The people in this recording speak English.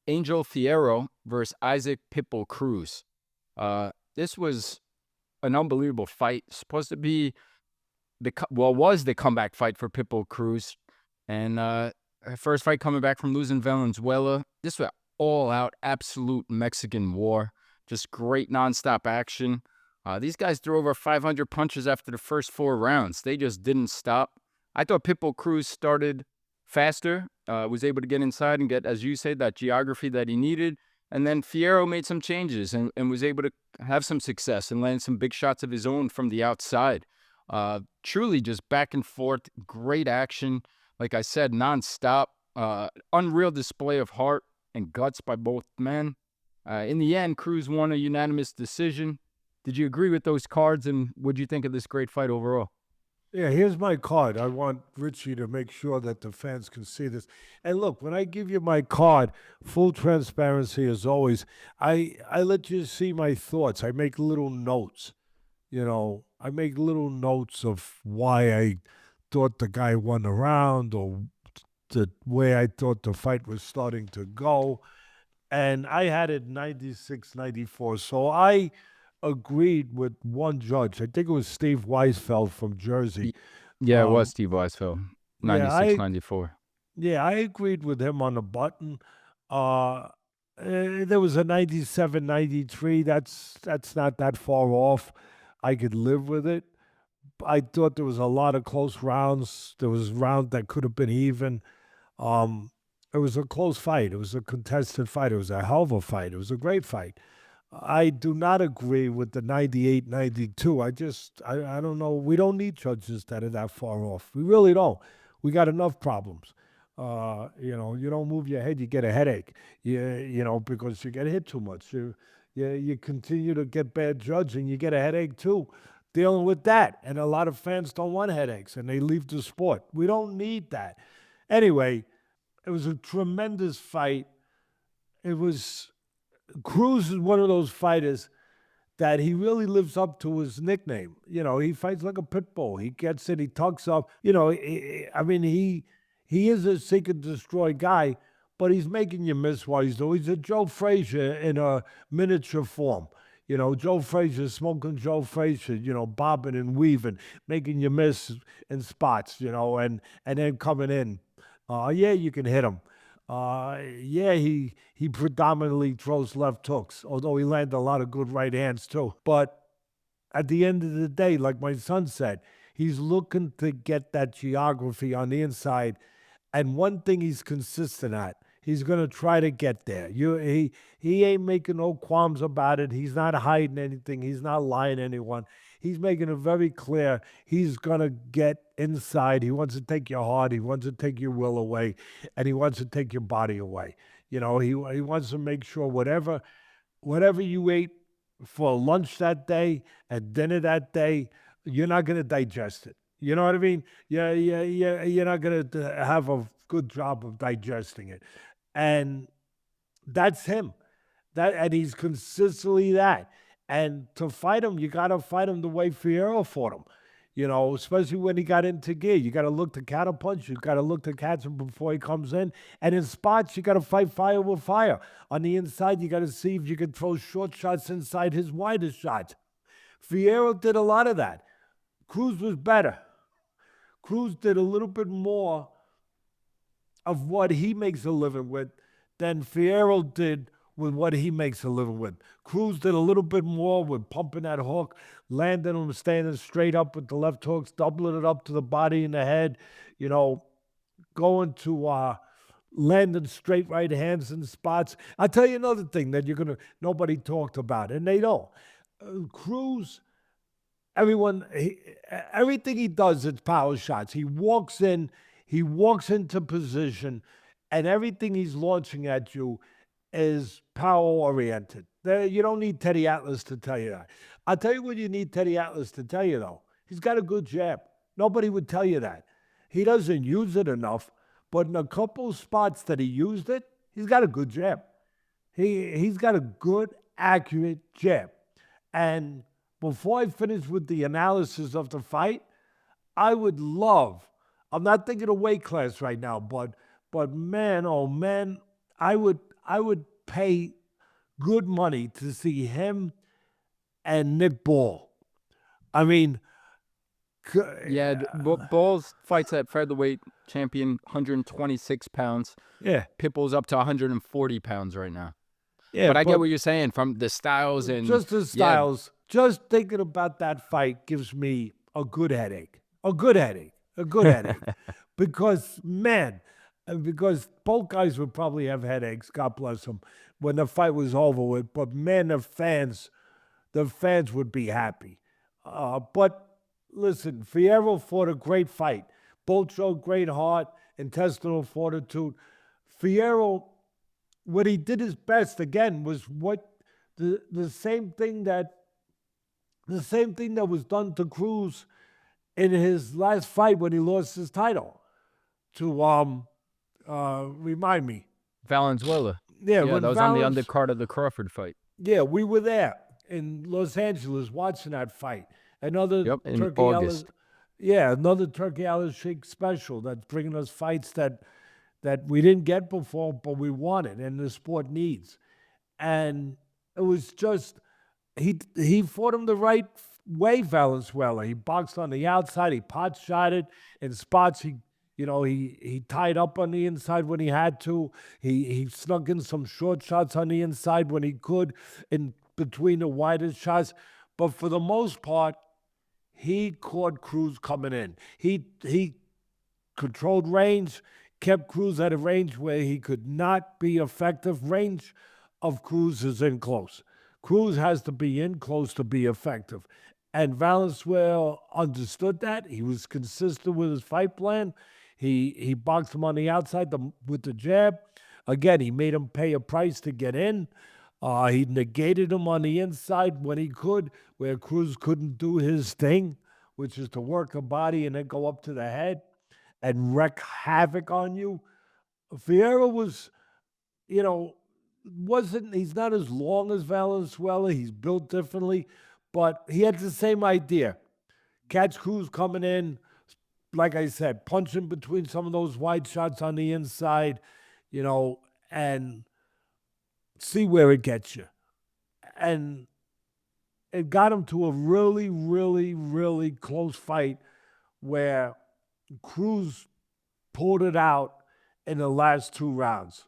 Angel Fierro versus Isaac Pitbull Cruz. This was an unbelievable fight. Supposed to be was the comeback fight for Pitbull Cruz, and her first fight coming back from losing Valenzuela. This was all out, absolute Mexican war. Just great nonstop action. These guys threw over 500 punches after the first 4 rounds. They just didn't stop. I thought Pitbull Cruz started faster, was able to get inside and get, as you said, that geography that he needed. And then Fierro made some changes and was able to have some success and land some big shots of his own from the outside. Truly just back and forth, great action. Like I said, nonstop, unreal display of heart and guts by both men. In the end, Cruz won a unanimous decision. Did you agree with those cards, and what do you think of this great fight overall? Yeah, here's my card. I want Richie to make sure that the fans can see this. And look, when I give you my card, full transparency as always, I let you see my thoughts. I make little notes. I make little notes of why I thought the guy won the round or the way I thought the fight was starting to go. And I had it 96, 94. So I agreed with one judge. I think it was Steve Weisfeld from Jersey. Yeah, it was Steve Weisfeld, Yeah, 96, 94. I agreed with him on the button. There was a 97, 93. That's not that far off. I could live with it. I thought there was a lot of close rounds. There was a round that could have been even. Um, it was a close fight. It was a contested fight. It was a hell of a fight. It was a great fight. I do not agree with the 98, 92. I don't know. We don't need judges that are that far off. We really don't. We got enough problems. You don't move your head, you get a headache. Because you get hit too much. You continue to get bad judging, you get a headache too. Dealing with that. And a lot of fans don't want headaches and they leave the sport. We don't need that. Anyway, it was a tremendous fight. Cruz is one of those fighters that he really lives up to his nickname. He fights like a pit bull. He gets it, he tucks up. He is a seek and destroy guy, but he's making you miss what he's doing. He's a Joe Frazier in a miniature form. Joe Frazier, smoking Joe Frazier, bobbing and weaving, making you miss in spots, and then coming in. You can hit him. He predominantly throws left hooks, although he landed a lot of good right hands too. But at the end of the day, like my son said, he's looking to get that geography on the inside. And one thing he's consistent at, he's going to try to get there. He ain't making no qualms about it. He's not hiding anything. He's not lying to anyone. He's making it very clear he's going to get inside. He wants to take your heart. He wants to take your will away. And he wants to take your body away. He wants to make sure whatever you ate for lunch that day, at dinner that day, you're not going to digest it. You know what I mean? Yeah, you're not going to have a good job of digesting it. And that's him. And he's consistently that. And to fight him, you got to fight him the way Fierro fought him. Especially when he got into gear. You got to look to counterpunch. You got to look to catch him before he comes in. And in spots, you got to fight fire with fire. On the inside, you got to see if you can throw short shots inside his widest shots. Fierro did a lot of that. Cruz was better. Cruz did a little bit more of what he makes a living with than Fierro did with what he makes a living with. Cruz did a little bit more with pumping that hook, landing him, standing straight up with the left hooks, doubling it up to the body and the head, going to landing straight right hands in spots. I'll tell you another thing that nobody talked about, and they don't. Cruz, everything he does, it's power shots. He walks into position, and everything he's launching at you is power oriented. You don't need Teddy Atlas to tell you that. I'll tell you what you need Teddy Atlas to tell you though. He's got a good jab. Nobody would tell you that. He doesn't use it enough, but in a couple spots that he used it, he's got a good jab. He's got a good, accurate jab. And before I finish with the analysis of the fight, I would love, I'm not thinking of weight class right now, but man, oh man, I pay good money to see him and Nick Ball. I mean, Yeah, Ball's fights at featherweight champion, 126 pounds. yeah, Pitbull's up to 140 pounds right now. yeah. But I get But what you're saying from the styles and just the yeah, styles, just thinking about that fight gives me a good headache. A good headache. A good headache. Because, man, because both guys would probably have headaches, God bless them, when the fight was over with. But, man, the fans would be happy. But listen, Fierro fought a great fight. Both showed great heart, intestinal fortitude. Fierro, what he did his best again was what the same thing that was done to Cruz in his last fight when he lost his title to remind me. Valenzuela. Yeah, Yeah, when that was on the Valens- undercard of the Crawford fight. Yeah, we were there in Los Angeles watching that fight. Another Yep, in Turkey August. another Turkey Alice Sheikh special that's bringing us fights that we didn't get before, but we wanted and the sport needs. And it was just he fought him the right way, Valenzuela. He boxed on the outside, he pot shotted in spots. He tied up on the inside when he had to. He snuck in some short shots on the inside when he could, in between the widest shots. But for the most part, he caught Cruz coming in. He controlled range, kept Cruz at a range where he could not be effective. Range of Cruz is in close. Cruz has to be in close to be effective. And Valenzuela understood that. He was consistent with his fight plan. He boxed him on the outside with the jab. Again, he made him pay a price to get in. He negated him on the inside when he could, where Cruz couldn't do his thing, which is to work a body and then go up to the head and wreak havoc on you. Fierro was, he's not as long as Valenzuela. He's built differently, but he had the same idea. Catch Cruz coming in, like I said, punching between some of those wide shots on the inside, and see where it gets you. And it got him to a really, really, really close fight where Cruz pulled it out in the last 2 rounds.